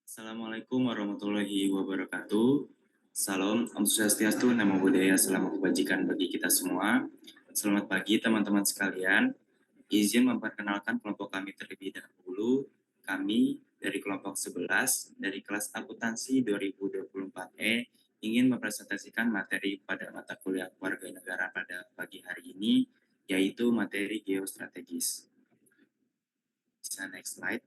Assalamualaikum warahmatullahi wabarakatuh. Salam, Om Swastiastu, Namo Buddhaya, salam kebajikan bagi kita semua. Selamat pagi teman-teman sekalian. Izin memperkenalkan kelompok kami terlebih dahulu. Kami dari kelompok 11 dari kelas akuntansi 2024E ingin mempresentasikan materi pada mata kuliah Warganegara pada pagi hari ini, yaitu materi geostrategis. Bisa next slide.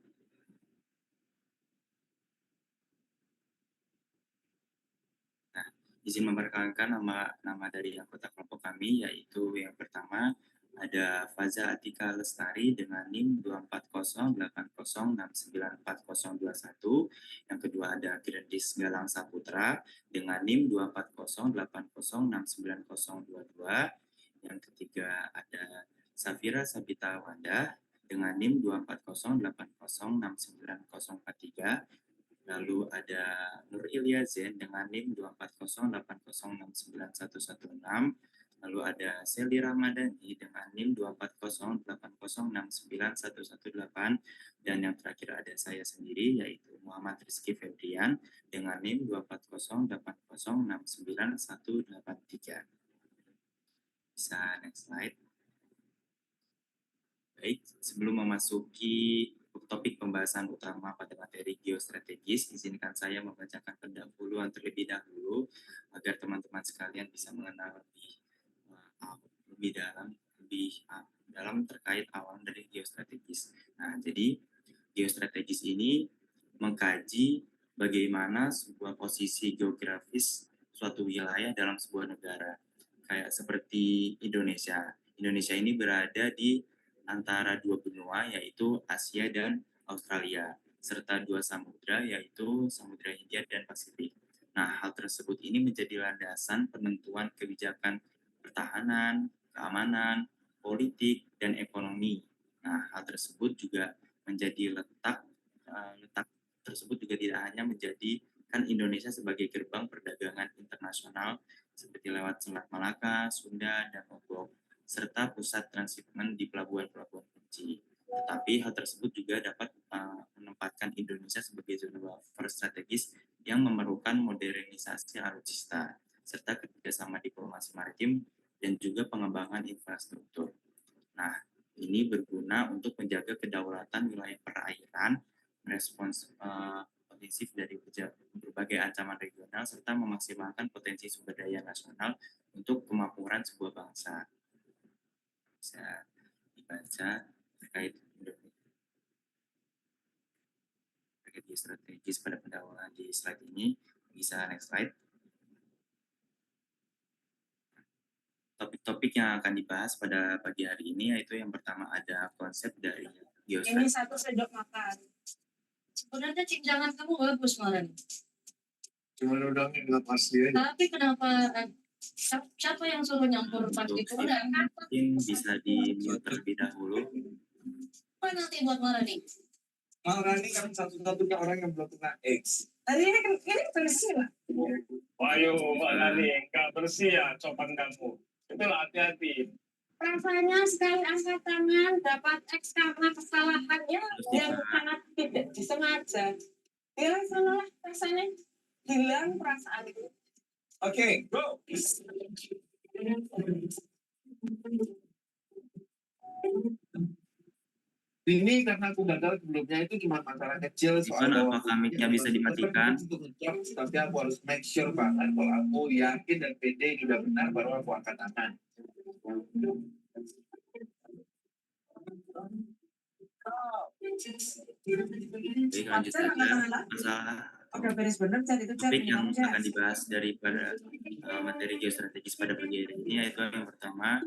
Izin memperkenalkan nama dari anggota kelompok kami, yaitu yang pertama ada Faza Atika Lestari dengan NIM 24080694021. Yang kedua ada Girdis Galang Saputra dengan NIM 24080694022. Yang ketiga ada Safira Sabita Wanda dengan NIM 24080694043. Lalu ada Nur Ilya Zen dengan NIM 24080691116. Lalu ada Seli Ramadhani dengan NIM 24080691118. Dan yang terakhir ada saya sendiri, yaitu Muhammad Rizky Febrian dengan NIM 24080691183. Bisa next slide. Baik, sebelum memasuki topik pembahasan utama pada materi geostrategis, izinkan saya membacakan pendahuluan terlebih dahulu agar teman-teman sekalian bisa mengenal lebih dalam terkait awal dari geostrategis. Nah, jadi geostrategis ini mengkaji bagaimana sebuah posisi geografis suatu wilayah dalam sebuah negara. Kayak seperti Indonesia. Indonesia ini berada di antara dua benua, yaitu Asia dan Australia, serta dua samudra, yaitu Samudra Hindia dan Pasifik. Nah, hal tersebut ini menjadi landasan penentuan kebijakan pertahanan, keamanan, politik, dan ekonomi. Nah, hal tersebut juga menjadi letak tersebut juga tidak hanya menjadikan Indonesia sebagai gerbang perdagangan internasional seperti lewat Selat Malaka, Sunda, dan Lombok, serta pusat transshipment di pelabuhan-pelabuhan kunci. Tetapi hal tersebut juga dapat menempatkan Indonesia sebagai zona buffer strategis yang memerlukan modernisasi alutsista, serta kerjasama diplomasi maritim dan juga pengembangan infrastruktur. Nah, ini berguna untuk menjaga kedaulatan wilayah perairan, merespons ofensif dari berbagai ancaman regional, serta memaksimalkan potensi sumber daya nasional untuk kemakmuran sebuah bangsa. Bisa dibaca terkait strategis pada pendahuluan di slide ini. Bisa next slide. Topik-topik yang akan dibahas pada pagi hari ini yaitu yang pertama ada konsep dari geostrategi. Ini satu sendok makan. Sebenarnya cinjangan kamu bagus malam. Cuma udangnya nggak pasti aja. Tapi kenapa siapa yang suruh nyampur pasti itu udah kan? Mungkin bisa di-mute terlebih dahulu. Apa nanti buat Marani? Marani kan satu-satunya orang yang belum kena X. Tadi ini bersih lah. Ayo Marani, nggak bersih ya copan kamu. Itulah hati-hati. Rasanya sekali angkat tangan dapat X karena kesalahannya yang sangat tidak disengaja. Ya salah rasanya hilang perasaan itu. Oke, go. Ini karena aku gagal sebelumnya itu cuma masalah kecil soal apakah mic-nya bisa dimatikan? Tapi aku harus make sure banget kalau aku yakin dan pede sudah benar baru aku angkat tangan. Baik, lanjut saja. Masalah topik yang akan dibahas daripada materi geostrategis pada pagi hari ini yaitu yang pertama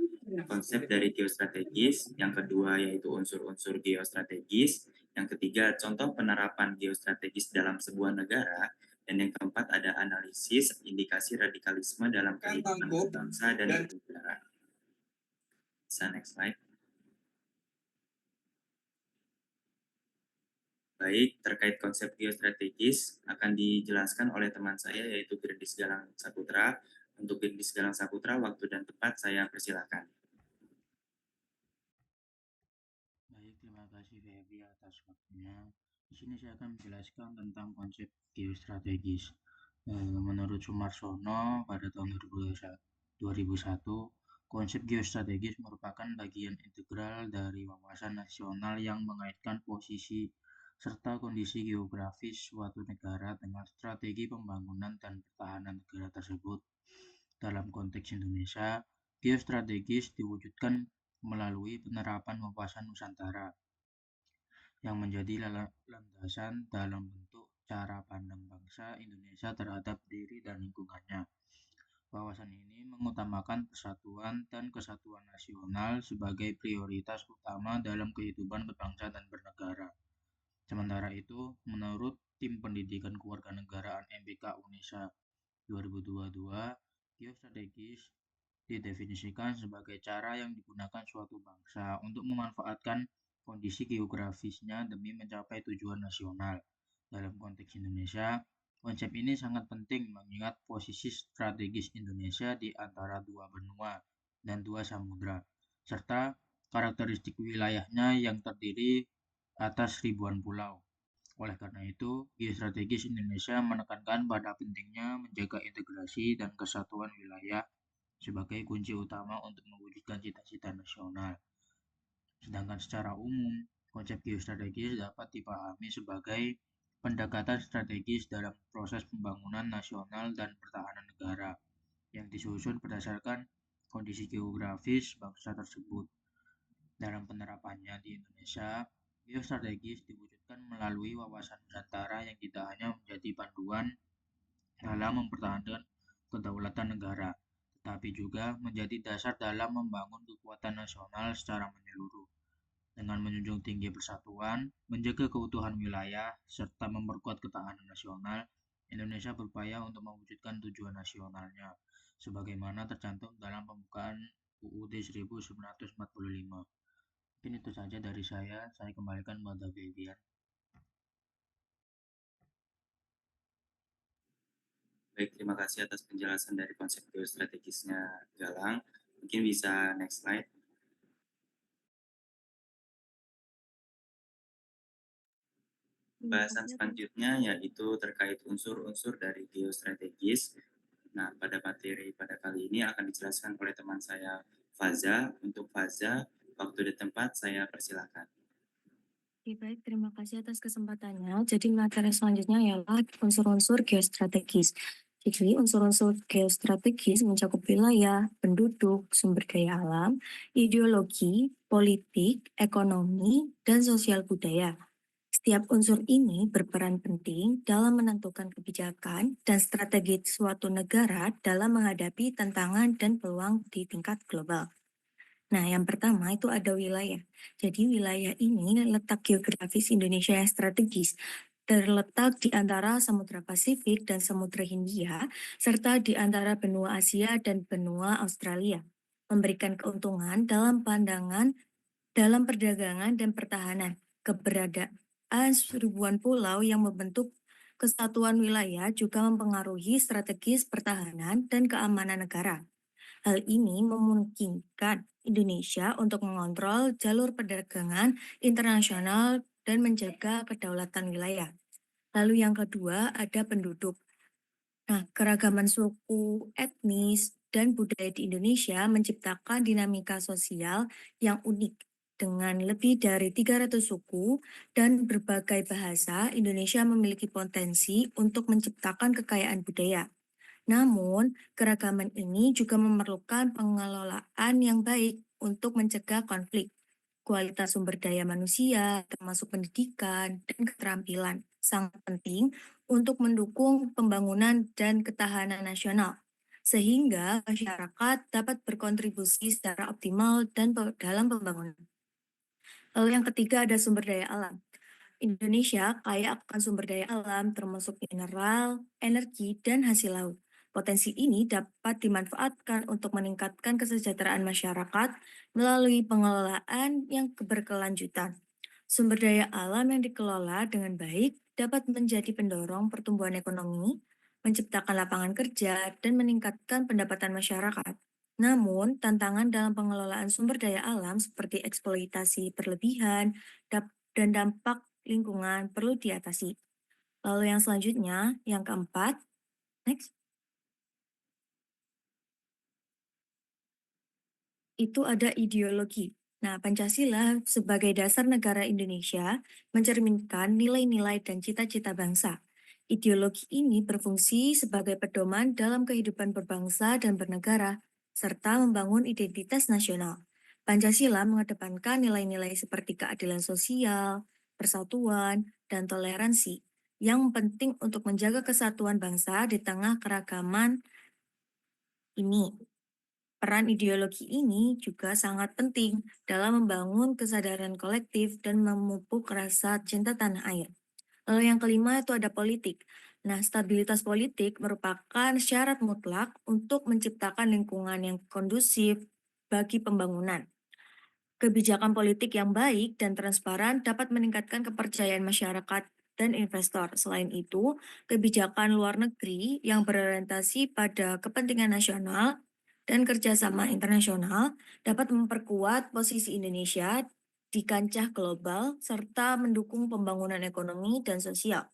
konsep dari geostrategis, yang kedua yaitu unsur-unsur geostrategis, yang ketiga contoh penerapan geostrategis dalam sebuah negara, dan yang keempat ada analisis indikasi radikalisme dalam kehidupan bangsa dan negara. Bisa next slide. Baik, terkait konsep geostrategis akan dijelaskan oleh teman saya yaitu Girdis Galang Saputra. Untuk Girdis Galang Saputra, waktu dan tempat saya persilakan. Baik, terima kasih Feby atas waktunya. Di sini saya akan menjelaskan tentang konsep geostrategis. Menurut Sumarsono pada tahun 2001, konsep geostrategis merupakan bagian integral dari wawasan nasional yang mengaitkan posisi serta kondisi geografis suatu negara dengan strategi pembangunan dan pertahanan negara tersebut. Dalam konteks Indonesia, geostrategis diwujudkan melalui penerapan wawasan Nusantara yang menjadi landasan dalam bentuk cara pandang bangsa Indonesia terhadap diri dan lingkungannya. Wawasan ini mengutamakan persatuan dan kesatuan nasional sebagai prioritas utama dalam kehidupan berbangsa dan bernegara. Sementara itu, menurut Tim Pendidikan Kewarganegaraan MBK UNESA 2022, geostrategis didefinisikan sebagai cara yang digunakan suatu bangsa untuk memanfaatkan kondisi geografisnya demi mencapai tujuan nasional. Dalam konteks Indonesia, konsep ini sangat penting mengingat posisi strategis Indonesia di antara dua benua dan dua samudra, serta karakteristik wilayahnya yang terdiri atas ribuan pulau. Oleh karena itu, geostrategis Indonesia menekankan pada pentingnya menjaga integrasi dan kesatuan wilayah sebagai kunci utama untuk mewujudkan cita-cita nasional. Sedangkan secara umum, konsep geostrategis dapat dipahami sebagai pendekatan strategis dalam proses pembangunan nasional dan pertahanan negara yang disusun berdasarkan kondisi geografis bangsa tersebut. Dalam penerapannya di Indonesia, geostrategis diwujudkan melalui wawasan Nusantara yang tidak hanya menjadi panduan dalam mempertahankan kedaulatan negara, tetapi juga menjadi dasar dalam membangun kekuatan nasional secara menyeluruh. Dengan menjunjung tinggi persatuan, menjaga keutuhan wilayah, serta memperkuat ketahanan nasional, Indonesia berupaya untuk mewujudkan tujuan nasionalnya, sebagaimana tercantum dalam pembukaan UUD 1945. Mungkin itu saja dari saya kembalikan pada Vivian. Baik, terima kasih atas penjelasan dari konsep geostrategisnya Galang. Mungkin bisa next slide. Pembahasan selanjutnya yaitu terkait unsur-unsur dari geostrategis. Nah, pada materi pada kali ini akan dijelaskan oleh teman saya Faza. Untuk Faza, waktu dan tempat saya persilakan. Oke, baik, terima kasih atas kesempatannya. Jadi materi selanjutnya ialah unsur-unsur geostrategis. Jadi unsur-unsur geostrategis mencakup wilayah, penduduk, sumber daya alam, ideologi, politik, ekonomi, dan sosial budaya. Setiap unsur ini berperan penting dalam menentukan kebijakan dan strategi suatu negara dalam menghadapi tantangan dan peluang di tingkat global. Nah, yang pertama itu ada wilayah. Jadi wilayah ini letak geografis Indonesia yang strategis, terletak di antara Samudra Pasifik dan Samudra Hindia, serta di antara benua Asia dan benua Australia, memberikan keuntungan dalam perdagangan dan pertahanan. Keberadaan ribuan pulau yang membentuk kesatuan wilayah juga mempengaruhi strategis pertahanan dan keamanan negara. Hal ini memungkinkan Indonesia untuk mengontrol jalur perdagangan internasional dan menjaga kedaulatan wilayah. Lalu yang kedua ada penduduk. Nah, keragaman suku, etnis, dan budaya di Indonesia menciptakan dinamika sosial yang unik. Dengan lebih dari 300 suku dan berbagai bahasa, Indonesia memiliki potensi untuk menciptakan kekayaan budaya. Namun, keragaman ini juga memerlukan pengelolaan yang baik untuk mencegah konflik. Kualitas sumber daya manusia, termasuk pendidikan dan keterampilan, sangat penting untuk mendukung pembangunan dan ketahanan nasional, sehingga masyarakat dapat berkontribusi secara optimal dalam pembangunan. Lalu yang ketiga ada sumber daya alam. Indonesia kaya akan sumber daya alam termasuk mineral, energi, dan hasil laut. Potensi ini dapat dimanfaatkan untuk meningkatkan kesejahteraan masyarakat melalui pengelolaan yang berkelanjutan. Sumber daya alam yang dikelola dengan baik dapat menjadi pendorong pertumbuhan ekonomi, menciptakan lapangan kerja, dan meningkatkan pendapatan masyarakat. Namun, tantangan dalam pengelolaan sumber daya alam seperti eksploitasi berlebihan dan dampak lingkungan perlu diatasi. Lalu yang selanjutnya, yang keempat, next. Itu ada ideologi. Nah, Pancasila sebagai dasar negara Indonesia mencerminkan nilai-nilai dan cita-cita bangsa. Ideologi ini berfungsi sebagai pedoman dalam kehidupan berbangsa dan bernegara, serta membangun identitas nasional. Pancasila mengedepankan nilai-nilai seperti keadilan sosial, persatuan, dan toleransi yang penting untuk menjaga kesatuan bangsa di tengah keragaman ini. Peran ideologi ini juga sangat penting dalam membangun kesadaran kolektif dan memupuk rasa cinta tanah air. Lalu yang kelima itu ada politik. Nah, stabilitas politik merupakan syarat mutlak untuk menciptakan lingkungan yang kondusif bagi pembangunan. Kebijakan politik yang baik dan transparan dapat meningkatkan kepercayaan masyarakat dan investor. Selain itu, kebijakan luar negeri yang berorientasi pada kepentingan nasional dan kerjasama internasional dapat memperkuat posisi Indonesia di kancah global serta mendukung pembangunan ekonomi dan sosial.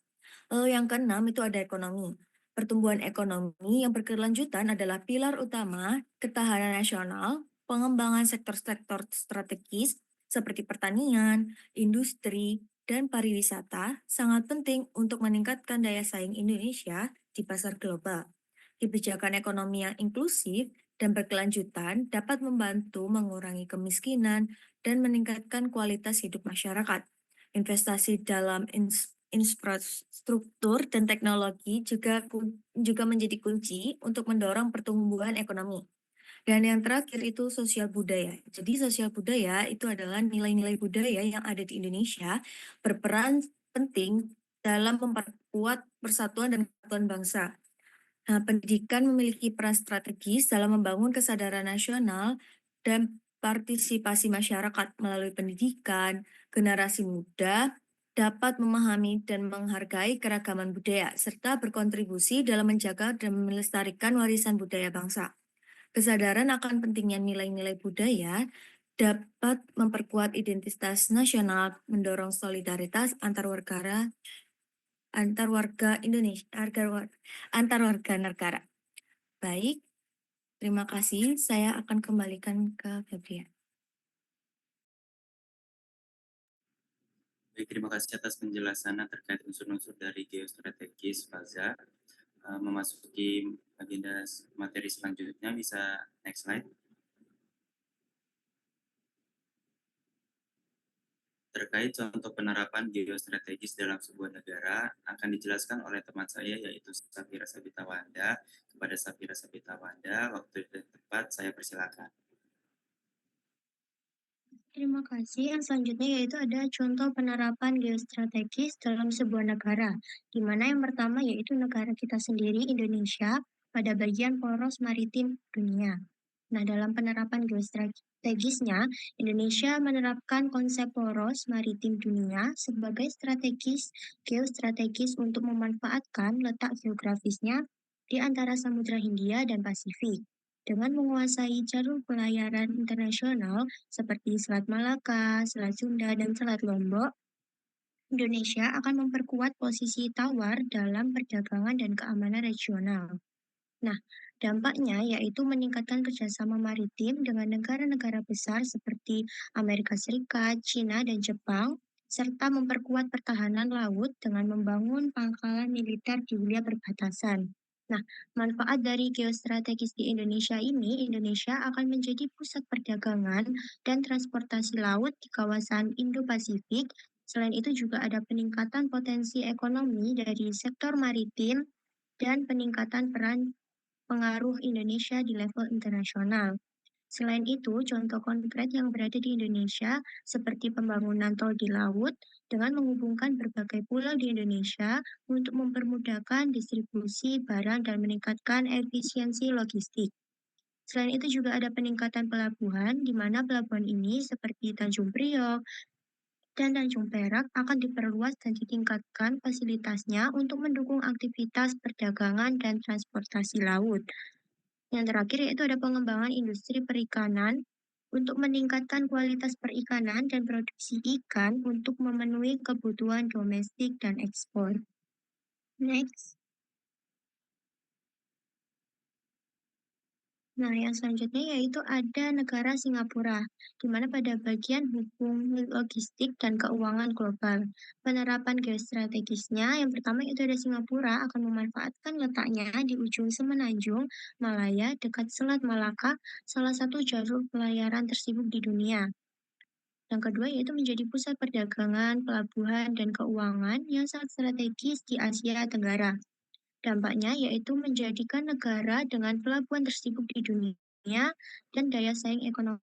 Lalu yang keenam itu ada ekonomi. Pertumbuhan ekonomi yang berkelanjutan adalah pilar utama ketahanan nasional, pengembangan sektor-sektor strategis seperti pertanian, industri, dan pariwisata sangat penting untuk meningkatkan daya saing Indonesia di pasar global. Kebijakan ekonomi yang inklusif dan berkelanjutan dapat membantu mengurangi kemiskinan dan meningkatkan kualitas hidup masyarakat. Investasi dalam infrastruktur dan teknologi juga menjadi kunci untuk mendorong pertumbuhan ekonomi. Dan yang terakhir itu sosial budaya. Jadi sosial budaya itu adalah nilai-nilai budaya yang ada di Indonesia berperan penting dalam memperkuat persatuan dan kesatuan bangsa. Nah, pendidikan memiliki peran strategis dalam membangun kesadaran nasional dan partisipasi masyarakat melalui pendidikan. Generasi muda dapat memahami dan menghargai keragaman budaya serta berkontribusi dalam menjaga dan melestarikan warisan budaya bangsa. Kesadaran akan pentingnya nilai-nilai budaya dapat memperkuat identitas nasional, mendorong solidaritas antar warga Indonesia, antar warga negara. Baik, terima kasih. Saya akan kembalikan ke Febrian. Baik, terima kasih atas penjelasannya terkait unsur-unsur dari geostrategis Faza. Memasuki agenda materi selanjutnya, bisa next slide. Terkait contoh penerapan geostrategis dalam sebuah negara akan dijelaskan oleh teman saya yaitu Safira Sabitawanda. Kepada Safira Sabitawanda, waktu dan tempat saya persilakan. Terima kasih. Yang selanjutnya yaitu ada contoh penerapan geostrategis dalam sebuah negara, di mana yang pertama yaitu negara kita sendiri, Indonesia, pada bagian poros maritim dunia. Nah, dalam penerapan geostrategisnya, Indonesia menerapkan konsep poros maritim dunia sebagai geostrategis untuk memanfaatkan letak geografisnya di antara Samudra Hindia dan Pasifik. Dengan menguasai jalur pelayaran internasional seperti Selat Malaka, Selat Sunda, dan Selat Lombok, Indonesia akan memperkuat posisi tawar dalam perdagangan dan keamanan regional. Nah, dampaknya yaitu meningkatkan kerjasama maritim dengan negara-negara besar seperti Amerika Serikat, China, dan Jepang, serta memperkuat pertahanan laut dengan membangun pangkalan militer di wilayah perbatasan. Nah, manfaat dari geostrategis di Indonesia ini, Indonesia akan menjadi pusat perdagangan dan transportasi laut di kawasan Indo-Pasifik. Selain itu juga ada peningkatan potensi ekonomi dari sektor maritim dan peningkatan peran pengaruh Indonesia di level internasional. Selain itu, contoh konkret yang berada di Indonesia seperti pembangunan tol di laut dengan menghubungkan berbagai pulau di Indonesia untuk mempermudahkan distribusi barang dan meningkatkan efisiensi logistik. Selain itu juga ada peningkatan pelabuhan, di mana pelabuhan ini seperti Tanjung Priok dan Tanjung Perak akan diperluas dan ditingkatkan fasilitasnya untuk mendukung aktivitas perdagangan dan transportasi laut. Yang terakhir yaitu ada pengembangan industri perikanan untuk meningkatkan kualitas perikanan dan produksi ikan untuk memenuhi kebutuhan domestik dan ekspor. Next. Nah, yang selanjutnya yaitu ada negara Singapura, di mana pada bagian hukum, logistik, dan keuangan global. Penerapan geostrategisnya, yang pertama itu ada Singapura akan memanfaatkan letaknya di ujung semenanjung Malaya dekat Selat Malaka, salah satu jalur pelayaran tersibuk di dunia. Yang kedua yaitu menjadi pusat perdagangan, pelabuhan, dan keuangan yang sangat strategis di Asia Tenggara. Dampaknya yaitu menjadikan negara dengan pelabuhan tersibuk di dunia dan daya saing ekonomi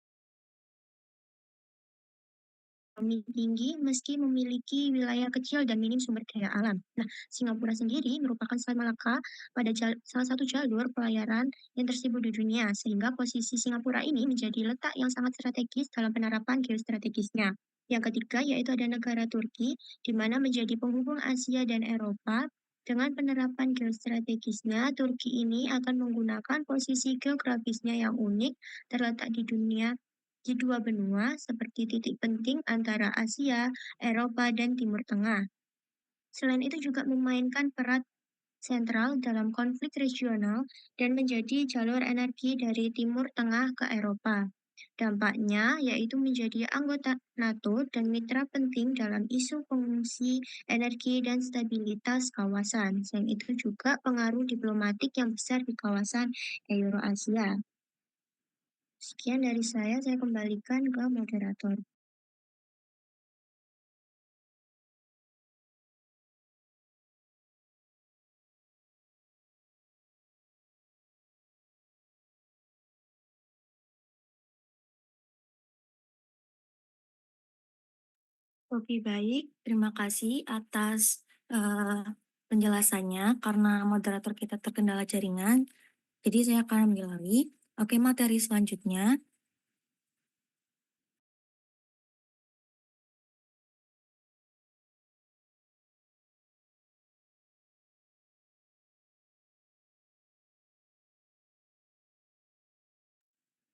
tinggi meski memiliki wilayah kecil dan minim sumber daya alam. Nah, Singapura sendiri merupakan Selat Malaka pada salah satu jalur pelayaran yang tersibuk di dunia, sehingga posisi Singapura ini menjadi letak yang sangat strategis dalam penerapan geostrategisnya. Yang ketiga yaitu ada negara Turki, di mana menjadi penghubung Asia dan Eropa. Dengan penerapan geostrategisnya, Turki ini akan menggunakan posisi geografisnya yang unik, terletak di dunia di dua benua seperti titik penting antara Asia, Eropa, dan Timur Tengah. Selain itu juga memainkan peran sentral dalam konflik regional dan menjadi jalur energi dari Timur Tengah ke Eropa. Dampaknya yaitu menjadi anggota NATO dan mitra penting dalam isu pengungsi, energi, dan stabilitas kawasan. Selain itu juga pengaruh diplomatik yang besar di kawasan Eurasia. Sekian dari saya kembalikan ke moderator. Oke, baik. Terima kasih atas penjelasannya karena moderator kita terkendala jaringan. Jadi saya akan ambil alih. Oke, materi selanjutnya.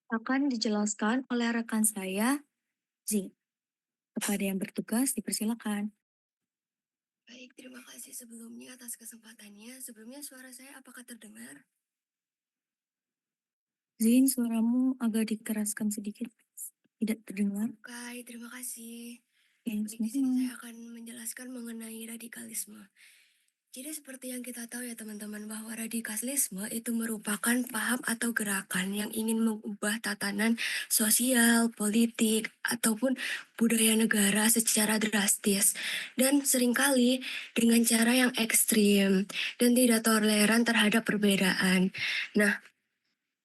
Akan dijelaskan oleh rekan saya, Z. Kepada yang bertugas, dipersilakan. Baik, terima kasih sebelumnya atas kesempatannya. Sebelumnya suara saya apakah terdengar? Zin, suaramu agak dikeraskan sedikit. Tidak terdengar. Oke, terima kasih. Oke, Baik, di sini saya akan menjelaskan mengenai radikalisme. Jadi seperti yang kita tahu ya teman-teman, bahwa radikalisme itu merupakan paham atau gerakan yang ingin mengubah tatanan sosial, politik, ataupun budaya negara secara drastis. Dan seringkali dengan cara yang ekstrim dan tidak toleran terhadap perbedaan. Nah,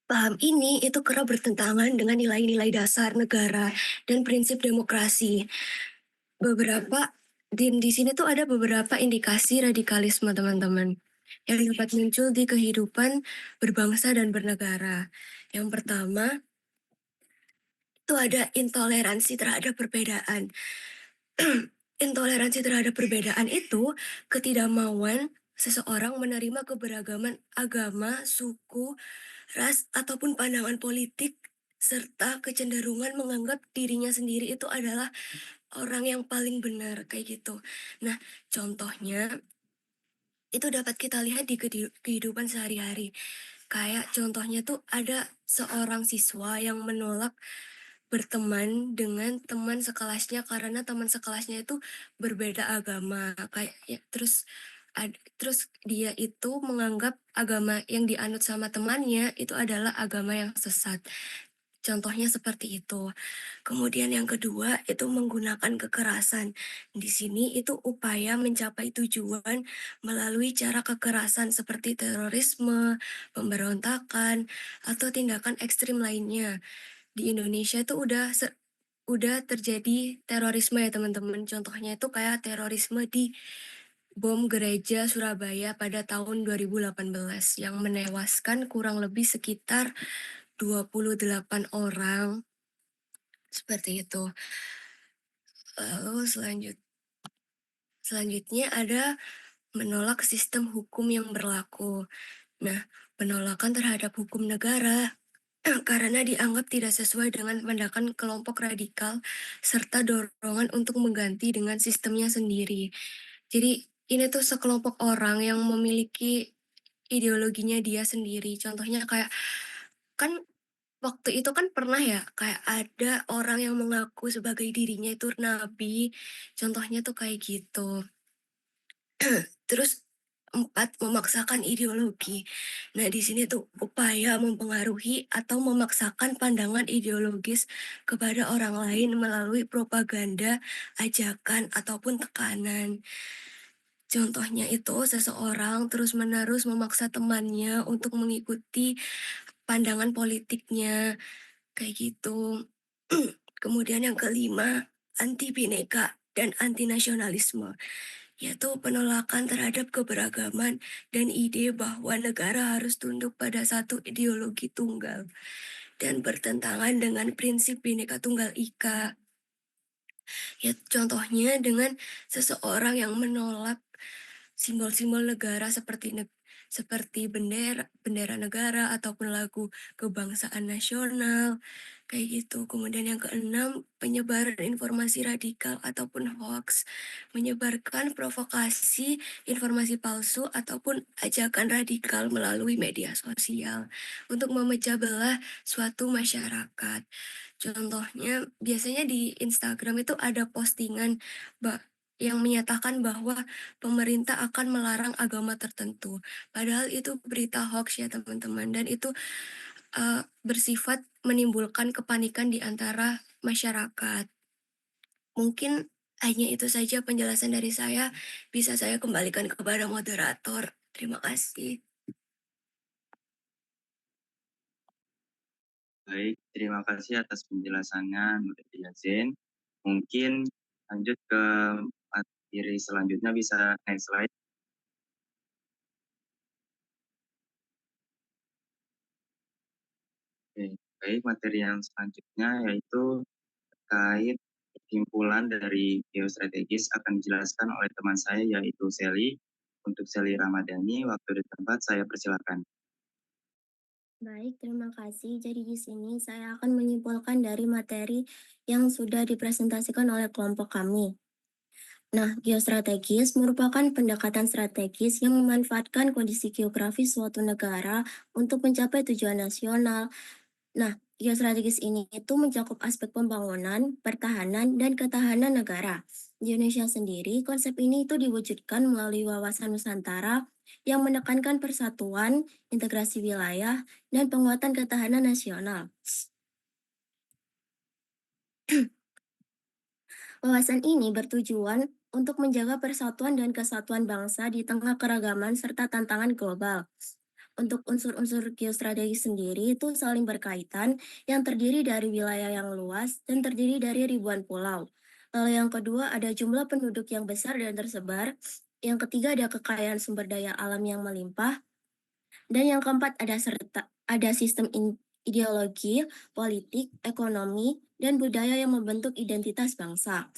paham ini itu kerap bertentangan dengan nilai-nilai dasar negara dan prinsip demokrasi. Di sini tuh ada beberapa indikasi radikalisme teman-teman yang dapat muncul di kehidupan berbangsa dan bernegara. Yang pertama itu ada intoleransi terhadap perbedaan. Intoleransi terhadap perbedaan itu ketidakmauan seseorang menerima keberagaman agama, suku, ras, ataupun pandangan politik, serta kecenderungan menganggap dirinya sendiri itu adalah orang yang paling benar, kayak gitu. Nah, contohnya itu dapat kita lihat di kehidupan sehari-hari. Kayak contohnya tuh ada seorang siswa yang menolak berteman dengan teman sekelasnya karena teman sekelasnya itu berbeda agama. Kayak ya, terus dia itu menganggap agama yang dianut sama temannya itu adalah agama yang sesat. Contohnya seperti itu. Kemudian yang kedua itu menggunakan kekerasan. Di sini itu upaya mencapai tujuan melalui cara kekerasan seperti terorisme, pemberontakan, atau tindakan ekstrim lainnya. Di Indonesia itu udah terjadi terorisme ya teman-teman. Contohnya itu kayak terorisme di bom gereja Surabaya pada tahun 2018 yang menewaskan kurang lebih sekitar 28 orang. Seperti itu. Lalu selanjutnya ada menolak sistem hukum yang berlaku. Nah, penolakan terhadap hukum negara karena dianggap tidak sesuai dengan pandangan kelompok radikal serta dorongan untuk mengganti dengan sistemnya sendiri. Jadi ini tuh sekelompok orang yang memiliki ideologinya dia sendiri. Contohnya kayak kan waktu itu kan pernah ya kayak ada orang yang mengaku sebagai dirinya itu nabi. Contohnya tuh kayak gitu. Terus 4, memaksakan ideologi. Nah, di sini tuh upaya mempengaruhi atau memaksakan pandangan ideologis kepada orang lain melalui propaganda, ajakan, ataupun tekanan. Contohnya itu seseorang terus-menerus memaksa temannya untuk mengikuti pandangan politiknya, kayak gitu. Kemudian yang kelima, anti bineka dan anti nasionalisme, yaitu penolakan terhadap keberagaman dan ide bahwa negara harus tunduk pada satu ideologi tunggal dan bertentangan dengan prinsip Bhinneka Tunggal Ika. Ya, contohnya dengan seseorang yang menolak simbol-simbol negara seperti bendera bendera negara ataupun lagu kebangsaan nasional, kayak gitu. Kemudian yang keenam, penyebaran informasi radikal ataupun hoax, menyebarkan provokasi, informasi palsu ataupun ajakan radikal melalui media sosial untuk memecah belah suatu masyarakat. Contohnya biasanya di Instagram itu ada postingan yang menyatakan bahwa pemerintah akan melarang agama tertentu. Padahal itu berita hoax ya teman-teman, dan itu bersifat menimbulkan kepanikan di antara masyarakat. Mungkin hanya itu saja penjelasan dari saya. Bisa saya kembalikan kepada moderator. Terima kasih. Baik, terima kasih atas penjelasannya Nur Yasin. Mungkin lanjut ke materi selanjutnya, bisa next slide. Oke, baik, materi yang selanjutnya yaitu terkait kesimpulan dari geostrategis akan dijelaskan oleh teman saya yaitu Sally. Untuk Sally Ramadhani, waktu di tempat saya persilakan. Baik, terima kasih. Jadi di sini saya akan menyimpulkan dari materi yang sudah dipresentasikan oleh kelompok kami. Nah, geostrategis merupakan pendekatan strategis yang memanfaatkan kondisi geografis suatu negara untuk mencapai tujuan nasional. Nah, geostrategis ini itu mencakup aspek pembangunan, pertahanan, dan ketahanan negara. Di Indonesia sendiri, konsep ini itu diwujudkan melalui wawasan Nusantara yang menekankan persatuan, integrasi wilayah, dan penguatan ketahanan nasional. Wawasan ini bertujuan untuk menjaga persatuan dan kesatuan bangsa di tengah keragaman serta tantangan global. Untuk unsur-unsur geostrategis sendiri itu saling berkaitan, yang terdiri dari wilayah yang luas dan terdiri dari ribuan pulau. Lalu yang kedua ada jumlah penduduk yang besar dan tersebar. Yang ketiga ada kekayaan sumber daya alam yang melimpah. Dan yang keempat ada sistem ideologi, politik, ekonomi, dan budaya yang membentuk identitas bangsa.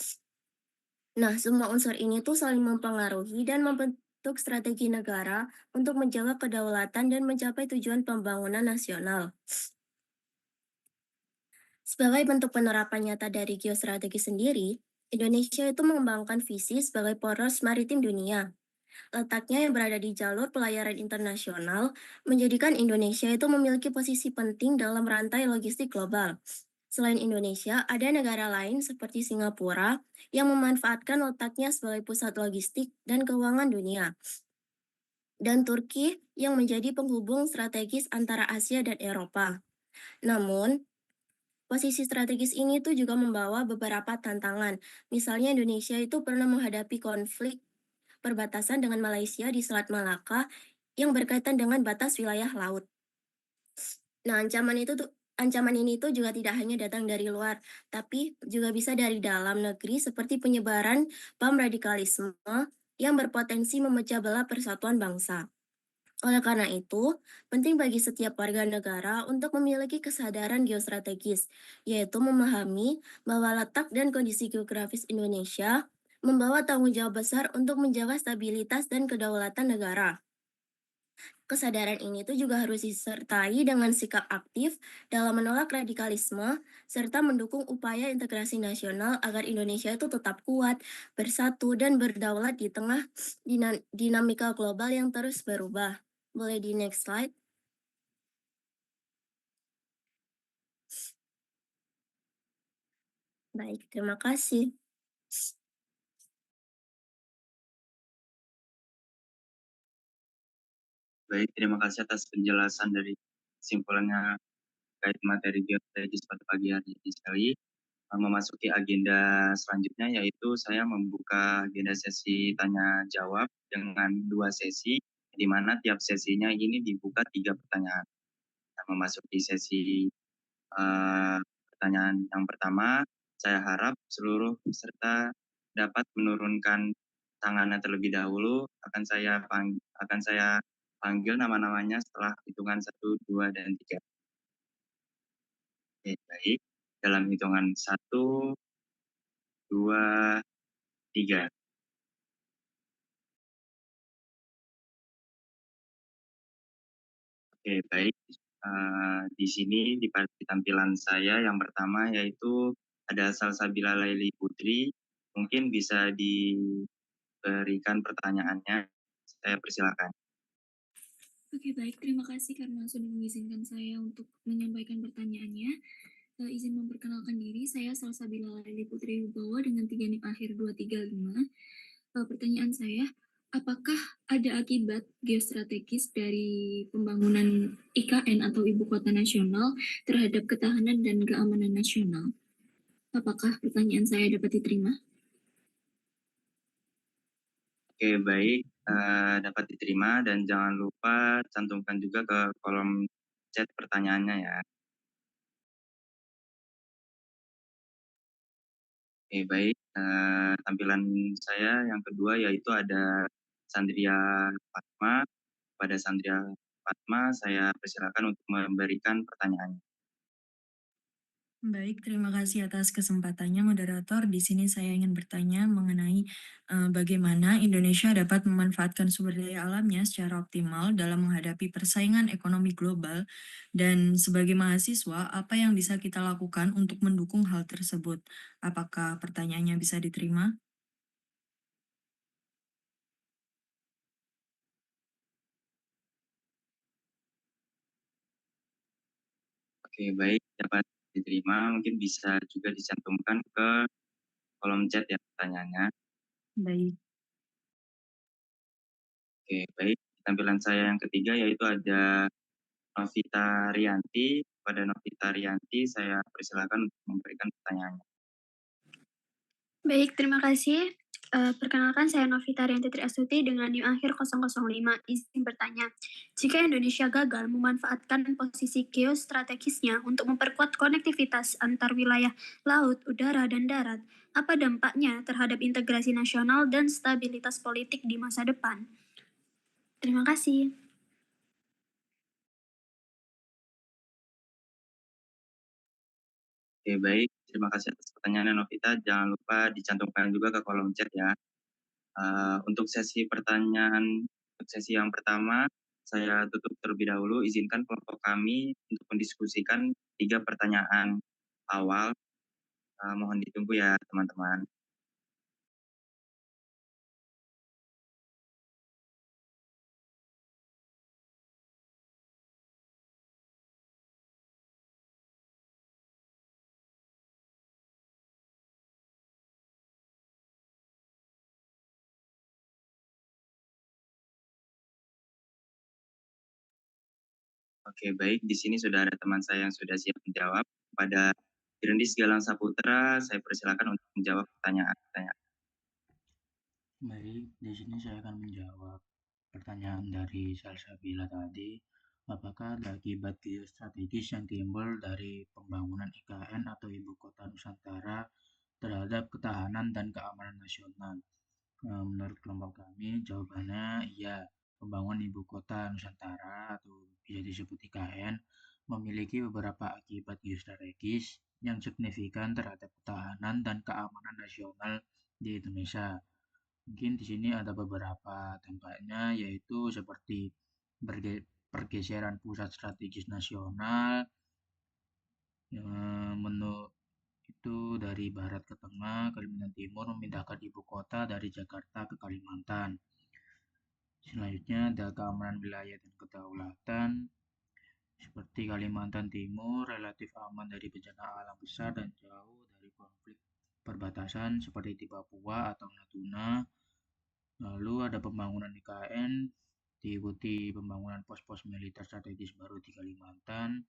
Nah, semua unsur ini tuh saling mempengaruhi dan membentuk strategi negara untuk menjaga kedaulatan dan mencapai tujuan pembangunan nasional. Sebagai bentuk penerapan nyata dari geostrategi sendiri, Indonesia itu mengembangkan visi sebagai poros maritim dunia. Letaknya yang berada di jalur pelayaran internasional menjadikan Indonesia itu memiliki posisi penting dalam rantai logistik global. Selain Indonesia, ada negara lain seperti Singapura yang memanfaatkan letaknya sebagai pusat logistik dan keuangan dunia. Dan Turki yang menjadi penghubung strategis antara Asia dan Eropa. Namun, posisi strategis ini tuh juga membawa beberapa tantangan. Misalnya Indonesia itu pernah menghadapi konflik perbatasan dengan Malaysia di Selat Malaka yang berkaitan dengan batas wilayah laut. Nah, ancaman ini tuh juga tidak hanya datang dari luar, tapi juga bisa dari dalam negeri seperti penyebaran paham radikalisme yang berpotensi memecah belah persatuan bangsa. Oleh karena itu, penting bagi setiap warga negara untuk memiliki kesadaran geostrategis, yaitu memahami bahwa letak dan kondisi geografis Indonesia membawa tanggung jawab besar untuk menjaga stabilitas dan kedaulatan negara. Kesadaran ini tuh juga harus disertai dengan sikap aktif dalam menolak radikalisme serta mendukung upaya integrasi nasional agar Indonesia itu tetap kuat, bersatu, dan berdaulat di tengah dinamika global yang terus berubah. Boleh di next slide? Baik, terima kasih. Baik, terima kasih atas penjelasan dari kesimpulannya terkait materi geostrategis pada pagi hari ini sekali. Memasuki agenda selanjutnya yaitu saya membuka agenda sesi tanya jawab dengan 2 sesi, di mana tiap sesinya ini dibuka 3 pertanyaan. Nah, memasuki sesi pertanyaan yang pertama, saya harap seluruh peserta dapat menurunkan tangannya terlebih dahulu. Akan saya panggil nama-namanya setelah hitungan 1, 2, dan 3. Oke, baik. Dalam hitungan 1, 2, 3. Oke, baik. Di sini di tampilan saya yang pertama yaitu ada Salsabila Laili Putri. Mungkin bisa diberikan pertanyaannya. Saya persilakan. Oke, baik. Terima kasih karena sudah mengizinkan saya untuk menyampaikan pertanyaannya. Izin memperkenalkan diri, saya Salsabila Laili Putri Wibowo dengan 3 NIP akhir 235. Pertanyaan saya, apakah ada akibat geostrategis dari pembangunan IKN atau Ibu Kota Nasional terhadap ketahanan dan keamanan nasional? Apakah pertanyaan saya dapat diterima? Oke, baik. Dapat diterima dan jangan lupa cantumkan juga ke kolom chat pertanyaannya ya. Oke, baik. Tampilan saya yang kedua yaitu ada Sandria Fatma. Pada Sandria Fatma, saya persilakan untuk memberikan pertanyaannya. Baik, terima kasih atas kesempatannya moderator. Di sini saya ingin bertanya mengenai bagaimana Indonesia dapat memanfaatkan sumber daya alamnya secara optimal dalam menghadapi persaingan ekonomi global dan sebagai mahasiswa, apa yang bisa kita lakukan untuk mendukung hal tersebut? Apakah pertanyaannya bisa diterima? Oke, baik. Dapat diterima. Mungkin bisa juga dicantumkan ke kolom chat ya pertanyaannya. Baik. Oke, baik. Tampilan saya yang ketiga yaitu ada Novita Rianti. Pada Novita Rianti, saya persilakan untuk memberikan pertanyaannya. Baik, terima kasih. Perkenalkan, saya Novita Rianti Triastuti dengan NIM akhir 005. Izin bertanya, jika Indonesia gagal memanfaatkan posisi geostrategisnya untuk memperkuat konektivitas antar wilayah laut, udara, dan darat, apa dampaknya terhadap integrasi nasional dan stabilitas politik di masa depan? Terima kasih. Oke, baik. Terima kasih atas pertanyaannya Novita. Jangan lupa dicantumkan juga ke kolom chat ya. Untuk sesi pertanyaan, untuk sesi yang pertama, saya tutup terlebih dahulu. Izinkan kelompok kami untuk mendiskusikan 3 pertanyaan awal. Mohon ditunggu ya teman-teman. Oke, baik. Di sini sudah ada teman saya yang sudah siap menjawab. Pada Direndis Galang Saputra, saya persilakan untuk menjawab pertanyaan-pertanyaan. Baik, di sini saya akan menjawab pertanyaan dari Salsabila tadi. Apakah ada akibat geostrategis yang timbul dari pembangunan IKN atau Ibu Kota Nusantara terhadap ketahanan dan keamanan nasional? Menurut kelompok kami, jawabannya iya. Pembangunan Ibu Kota Nusantara atau bisa disebut IKN memiliki beberapa akibat geostrategis yang signifikan terhadap ketahanan dan keamanan nasional di Indonesia. Mungkin di sini ada beberapa dampaknya, yaitu seperti pergeseran pusat strategis nasional itu dari barat ke tengah, Kalimantan Timur memindahkan ibu kota dari Jakarta ke Kalimantan. Selanjutnya ada keamanan wilayah dan kedaulatan. Seperti Kalimantan Timur relatif aman dari bencana alam besar dan jauh dari konflik perbatasan seperti di Papua atau Natuna. Lalu ada pembangunan IKN, diikuti pembangunan pos-pos militer strategis baru di Kalimantan.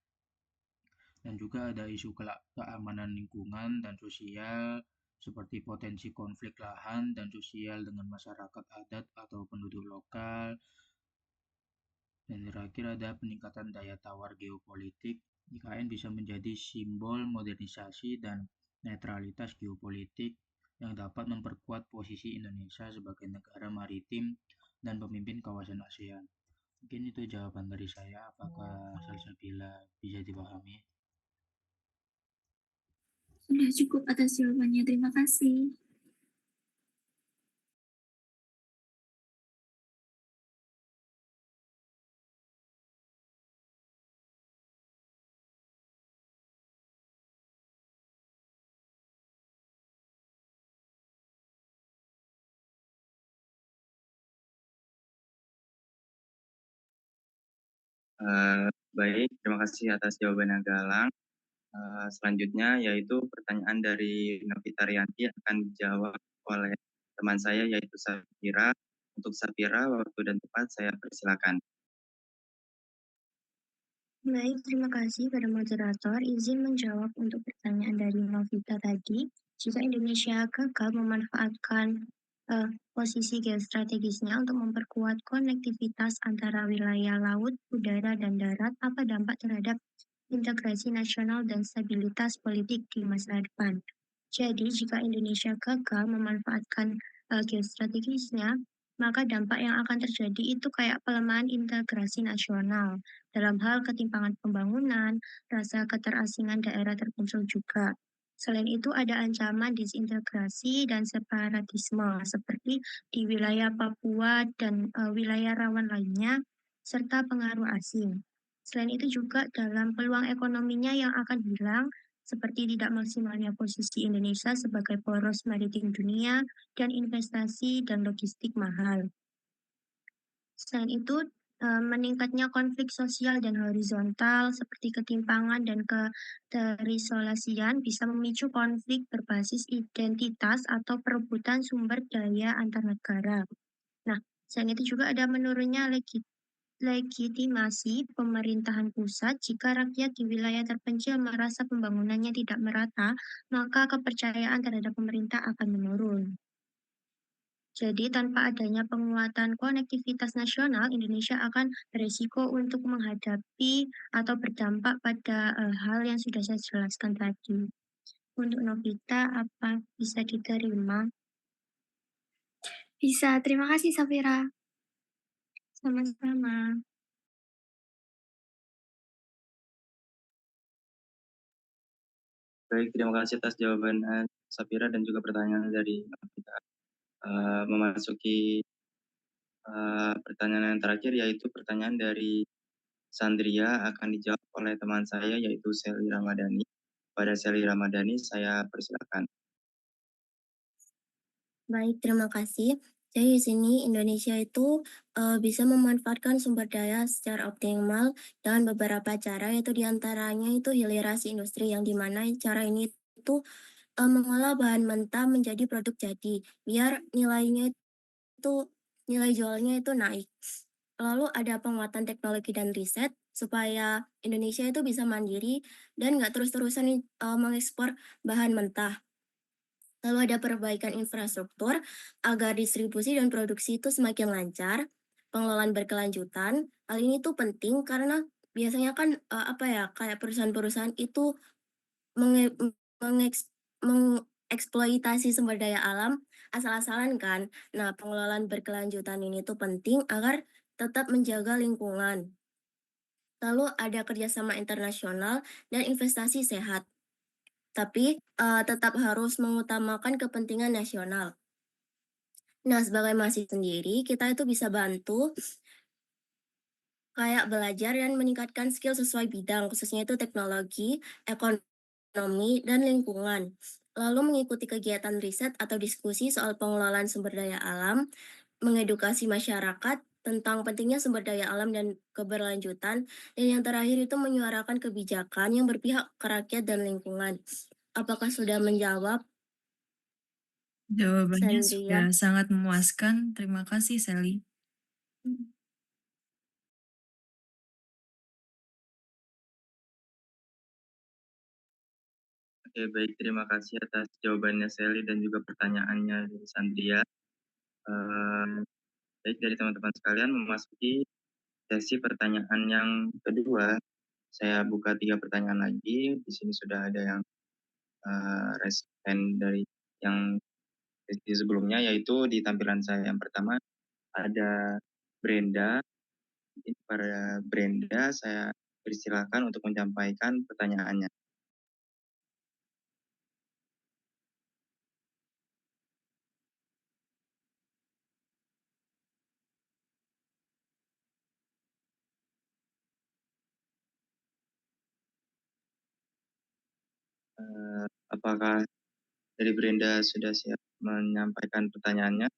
Dan juga ada isu keamanan lingkungan dan sosial seperti potensi konflik lahan dan sosial dengan masyarakat adat atau penduduk lokal. Dan terakhir ada peningkatan daya tawar geopolitik. IKN bisa menjadi simbol modernisasi dan netralitas geopolitik yang dapat memperkuat posisi Indonesia sebagai negara maritim dan pemimpin kawasan ASEAN. Mungkin itu jawaban dari saya. Apakah Salsabila bisa dipahami? Sudah cukup atas jawabannya, terima kasih. Baik, terima kasih atas jawabannya Galang. Selanjutnya yaitu pertanyaan dari Novita Rianti akan dijawab oleh teman saya yaitu Safira. Untuk Safira, waktu dan tempat saya persilakan. Baik, terima kasih pada moderator. Izin menjawab untuk pertanyaan dari Novita tadi. Jika Indonesia gagal memanfaatkan posisi geostrategisnya untuk memperkuat konektivitas antara wilayah laut, udara, dan darat, apa dampak terhadap integrasi nasional dan stabilitas politik di masa depan? Jadi, jika Indonesia gagal memanfaatkan geostrategisnya, maka dampak yang akan terjadi itu kayak pelemahan integrasi nasional dalam hal ketimpangan pembangunan, rasa keterasingan daerah terpencil juga. Selain itu ada ancaman disintegrasi dan separatisme seperti di wilayah Papua dan wilayah rawan lainnya, serta pengaruh asing. Selain itu juga dalam peluang ekonominya yang akan hilang, seperti tidak maksimalnya posisi Indonesia sebagai poros maritim dunia dan investasi dan logistik mahal. Selain itu, meningkatnya konflik sosial dan horizontal seperti ketimpangan dan keterisolasian bisa memicu konflik berbasis identitas atau perebutan sumber daya antar negara. Nah, selain itu juga ada menurunnya legitimasi pemerintahan pusat. Jika rakyat di wilayah terpencil merasa pembangunannya tidak merata, maka kepercayaan terhadap pemerintah akan menurun. Jadi tanpa adanya penguatan konektivitas nasional, Indonesia akan berisiko untuk menghadapi atau berdampak pada hal yang sudah saya jelaskan tadi. Untuk Novita, apa bisa diterima? Bisa, terima kasih Safira. Sama-sama. Baik, terima kasih atas jawaban Safira dan juga pertanyaan dari Novita. Memasuki pertanyaan yang terakhir yaitu pertanyaan dari Sandria akan dijawab oleh teman saya yaitu Seli Ramadhani. Pada Seli Ramadhani saya persilakan. Baik, terima kasih. Jadi di sini Indonesia itu bisa memanfaatkan sumber daya secara optimal dengan beberapa cara, yaitu diantaranya itu hilirisasi industri yang dimana cara ini itu mengolah bahan mentah menjadi produk jadi, biar nilai jualnya itu naik. Lalu ada penguatan teknologi dan riset supaya Indonesia itu bisa mandiri dan nggak terus-terusan mengekspor bahan mentah. Lalu ada perbaikan infrastruktur agar distribusi dan produksi itu semakin lancar, pengelolaan berkelanjutan. Hal ini tuh penting karena biasanya kan kayak perusahaan-perusahaan itu mengeksploitasi sumber daya alam asal-asalan kan. Nah, pengelolaan berkelanjutan ini tuh penting agar tetap menjaga lingkungan. Lalu ada kerjasama internasional dan investasi sehat. Tapi tetap harus mengutamakan kepentingan nasional. Nah, sebagai mahasiswa sendiri, kita itu bisa bantu kayak belajar dan meningkatkan skill sesuai bidang, khususnya itu teknologi, ekonomi, dan lingkungan. Lalu mengikuti kegiatan riset atau diskusi soal pengelolaan sumber daya alam, mengedukasi masyarakat tentang pentingnya sumber daya alam dan keberlanjutan, dan yang terakhir itu menyuarakan kebijakan yang berpihak ke rakyat dan lingkungan. Apakah sudah menjawab, Jawabannya sudah Sandria? sangat memuaskan. Terima kasih, Sally. Oke, baik. Terima kasih atas jawabannya Sally dan juga pertanyaannya dari Sandria. Baik, dari teman-teman sekalian memasuki sesi pertanyaan yang kedua. Saya buka 3 pertanyaan lagi. Di sini sudah ada yang respen dari yang sesi sebelumnya, yaitu di tampilan saya yang pertama ada Brenda. Mungkin pada Brenda saya persilakan untuk menyampaikan pertanyaannya. Apakah dari Brenda sudah siap menyampaikan pertanyaannya?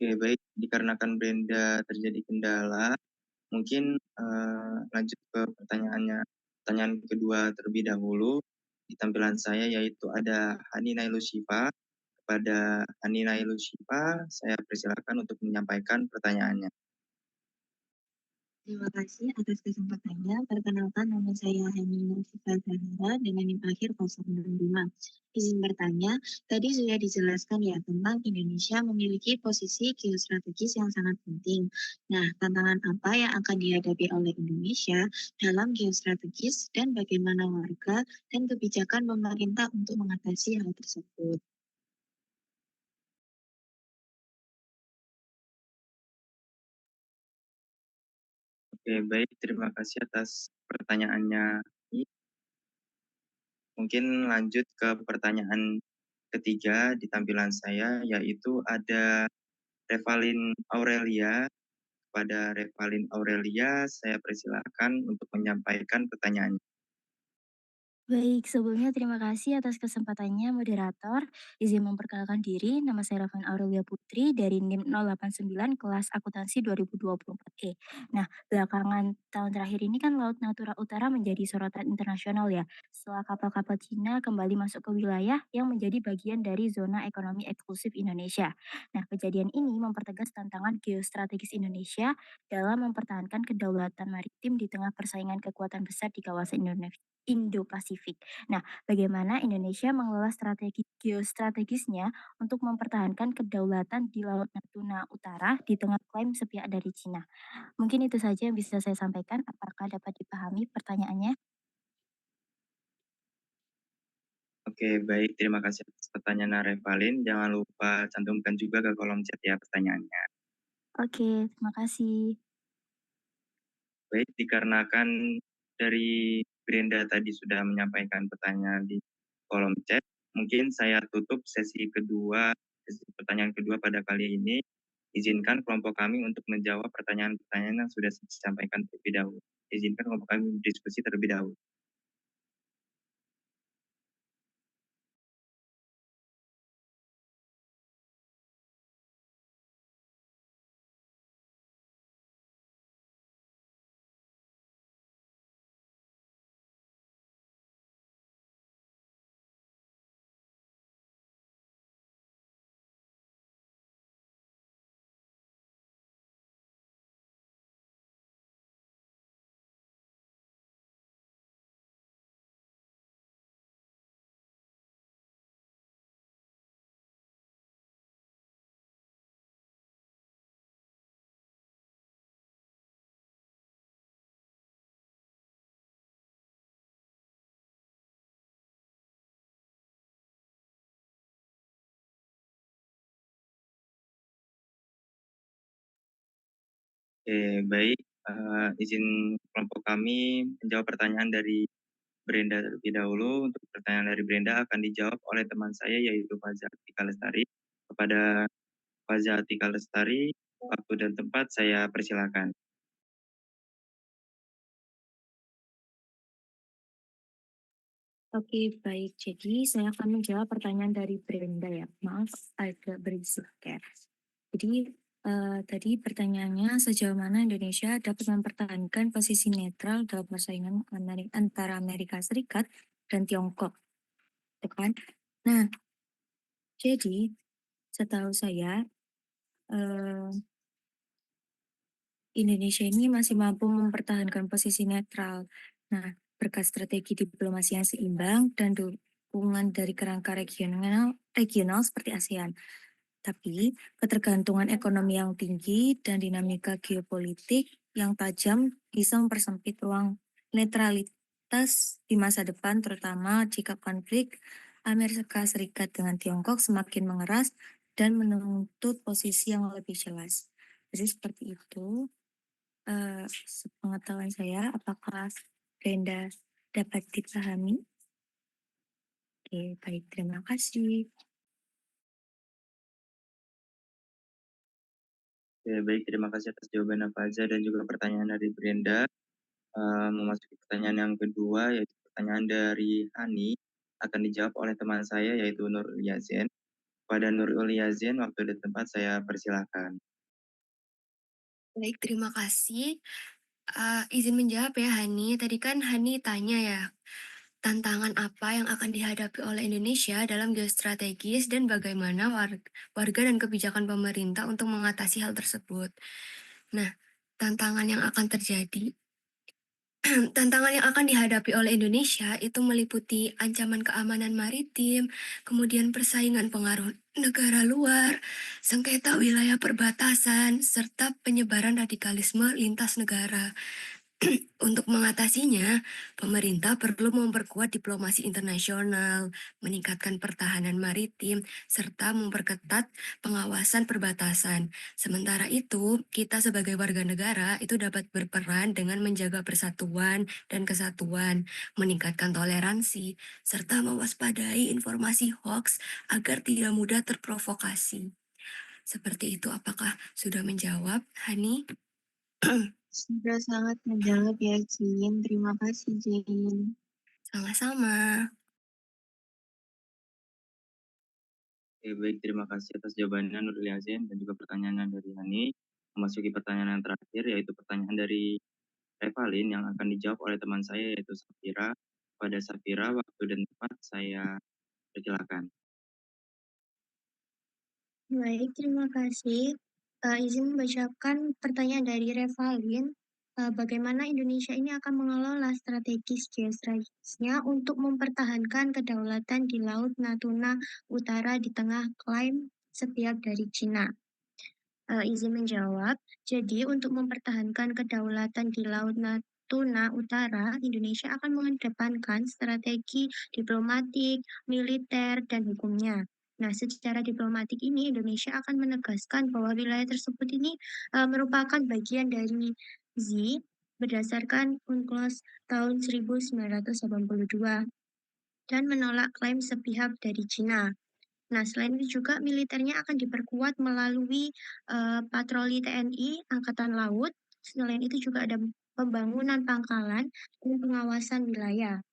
Oke, baik. Dikarenakan Brenda terjadi kendala, mungkin lanjut ke pertanyaan kedua terlebih dahulu. Di tampilan saya yaitu ada Hani Nailushifa. Kepada Hani Nailushifa, saya persilakan untuk menyampaikan pertanyaannya. Terima kasih atas kesempatannya. Perkenalkan, nama saya Hani Sifat Zahra dengan NIM akhir 065. Izin bertanya, tadi sudah dijelaskan ya tentang Indonesia memiliki posisi geostrategis yang sangat penting. Nah, tantangan apa yang akan dihadapi oleh Indonesia dalam geostrategis dan bagaimana warga dan kebijakan pemerintah untuk mengatasi hal tersebut? Oke, baik. Terima kasih atas pertanyaannya. Mungkin lanjut ke pertanyaan ketiga di tampilan saya, yaitu ada Revalin Aurelia. Kepada Revalin Aurelia, saya persilakan untuk menyampaikan pertanyaannya. Baik, sebelumnya terima kasih atas kesempatannya moderator. Izin memperkenalkan diri, nama saya Ravan Aurelia Putri dari NIM 089 kelas akuntansi 2024E. Nah, belakangan tahun terakhir ini kan Laut Natuna Utara menjadi sorotan internasional ya, setelah kapal-kapal Cina kembali masuk ke wilayah yang menjadi bagian dari zona ekonomi eksklusif Indonesia. Nah, kejadian ini mempertegas tantangan geostrategis Indonesia dalam mempertahankan kedaulatan maritim di tengah persaingan kekuatan besar di kawasan Indo-Pasifik. Nah, bagaimana Indonesia mengelola strategi geostrategisnya untuk mempertahankan kedaulatan di Laut Natuna Utara di tengah klaim sepihak dari Cina? Mungkin itu saja yang bisa saya sampaikan. Apakah dapat dipahami pertanyaannya? Oke, baik. Terima kasih atas pertanyaan Revalin. Jangan lupa cantumkan juga ke kolom chat ya pertanyaannya. Oke, terima kasih. Baik, dikarenakan dari Brenda tadi sudah menyampaikan pertanyaan di kolom chat, mungkin saya tutup sesi pertanyaan kedua pada kali ini. Izinkan kelompok kami untuk menjawab pertanyaan-pertanyaan yang sudah disampaikan terlebih dahulu. Izinkan kelompok kami berdiskusi terlebih dahulu. Oke, baik. Izin kelompok kami menjawab pertanyaan dari Brenda terlebih dahulu. Untuk pertanyaan dari Brenda akan dijawab oleh teman saya yaitu Faza Atika Lestari. Kepada Faza Atika Lestari, waktu dan tempat saya persilakan. Oke, baik. Jadi saya akan menjawab pertanyaan dari Brenda ya. Maaf agak berisik ya. Jadi tadi pertanyaannya sejauh mana Indonesia dapat mempertahankan posisi netral dalam persaingan antara Amerika Serikat dan Tiongkok, gitu kan? Nah, jadi setahu saya Indonesia ini masih mampu mempertahankan posisi netral. Nah, berkat strategi diplomasi yang seimbang dan dukungan dari kerangka regional seperti ASEAN. Tapi ketergantungan ekonomi yang tinggi dan dinamika geopolitik yang tajam bisa mempersempit ruang netralitas di masa depan, terutama jika konflik Amerika Serikat dengan Tiongkok semakin mengeras dan menuntut posisi yang lebih jelas. Jadi seperti itu. Sepengetahuan saya, apakah Brenda dapat dipahami? Oke, baik. Terima kasih. Oke, baik. Terima kasih atas jawaban Faza dan juga pertanyaan dari Brenda. Memasuki pertanyaan yang kedua, yaitu pertanyaan dari Hani, akan dijawab oleh teman saya, yaitu Nurul Yazen. Pada Nurul Yazen, waktu dan tempat saya persilahkan. Baik, terima kasih. Izin menjawab ya Hani. Tadi kan Hani tanya ya, tantangan apa yang akan dihadapi oleh Indonesia dalam geostrategis dan bagaimana warga dan kebijakan pemerintah untuk mengatasi hal tersebut. Nah, tantangan yang akan terjadi tantangan yang akan dihadapi oleh Indonesia itu meliputi ancaman keamanan maritim, kemudian persaingan pengaruh negara luar, sengketa wilayah perbatasan, serta penyebaran radikalisme lintas negara. Untuk mengatasinya, pemerintah perlu memperkuat diplomasi internasional, meningkatkan pertahanan maritim, serta memperketat pengawasan perbatasan. Sementara itu, kita sebagai warga negara itu dapat berperan dengan menjaga persatuan dan kesatuan, meningkatkan toleransi, serta mewaspadai informasi hoax agar tidak mudah terprovokasi. Seperti itu, apakah sudah menjawab, Hani? Sudah sangat menjawab ya, Jin. Terima kasih, Jin. Sama-sama. Oke, baik. Terima kasih atas jawabannya Nurul Yazen dan juga pertanyaan dari Hani. Memasuki pertanyaan yang terakhir, yaitu pertanyaan dari Revalin yang akan dijawab oleh teman saya, yaitu Safira. Pada Safira, waktu dan tempat saya persilakan. Baik, terima kasih. Izin membacakan pertanyaan dari Revalin. Bagaimana Indonesia ini akan mengelola strategis geostrategisnya untuk mempertahankan kedaulatan di Laut Natuna Utara di tengah klaim sepihak dari Cina? Izin menjawab. Jadi, untuk mempertahankan kedaulatan di Laut Natuna Utara, Indonesia akan mengedepankan strategi diplomatik, militer, dan hukumnya. Nah, secara diplomatik ini Indonesia akan menegaskan bahwa wilayah tersebut ini merupakan bagian dari Z berdasarkan UNCLOS tahun 1982 dan menolak klaim sepihak dari Cina. Nah, selain itu juga militernya akan diperkuat melalui patroli TNI Angkatan Laut. Selain itu juga ada pembangunan pangkalan dan pengawasan wilayah.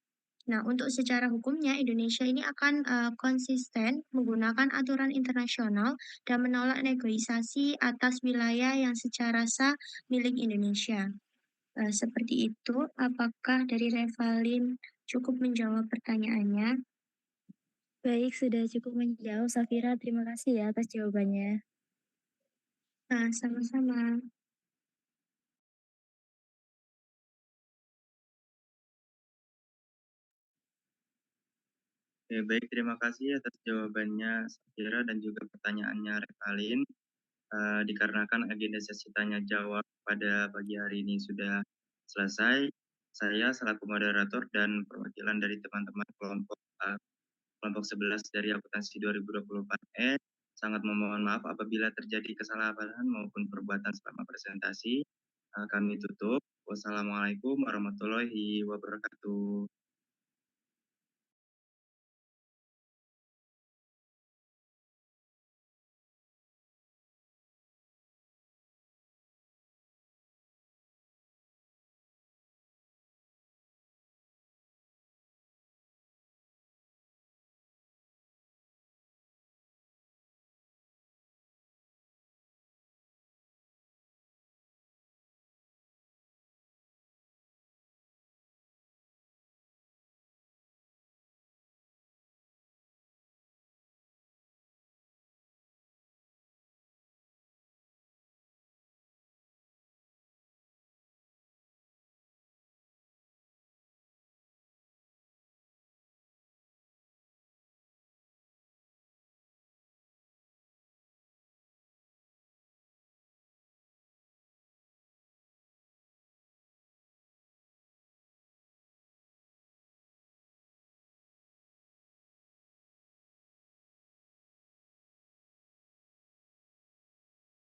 Nah, untuk secara hukumnya Indonesia ini akan konsisten menggunakan aturan internasional dan menolak negosiasi atas wilayah yang secara sah milik Indonesia. Seperti itu, apakah dari Revalin cukup menjawab pertanyaannya? Baik, sudah cukup menjawab. Safira, terima kasih ya atas jawabannya. Nah, sama-sama. Oke, baik. Terima kasih atas jawabannya Safira dan juga pertanyaannya Revalin. Dikarenakan agenda sesi tanya jawab pada pagi hari ini sudah selesai, saya selaku moderator dan perwakilan dari teman-teman kelompok 11 dari akuntansi 2024E sangat memohon maaf apabila terjadi kesalahan maupun perbuatan selama presentasi. kami tutup. Wassalamualaikum warahmatullahi wabarakatuh.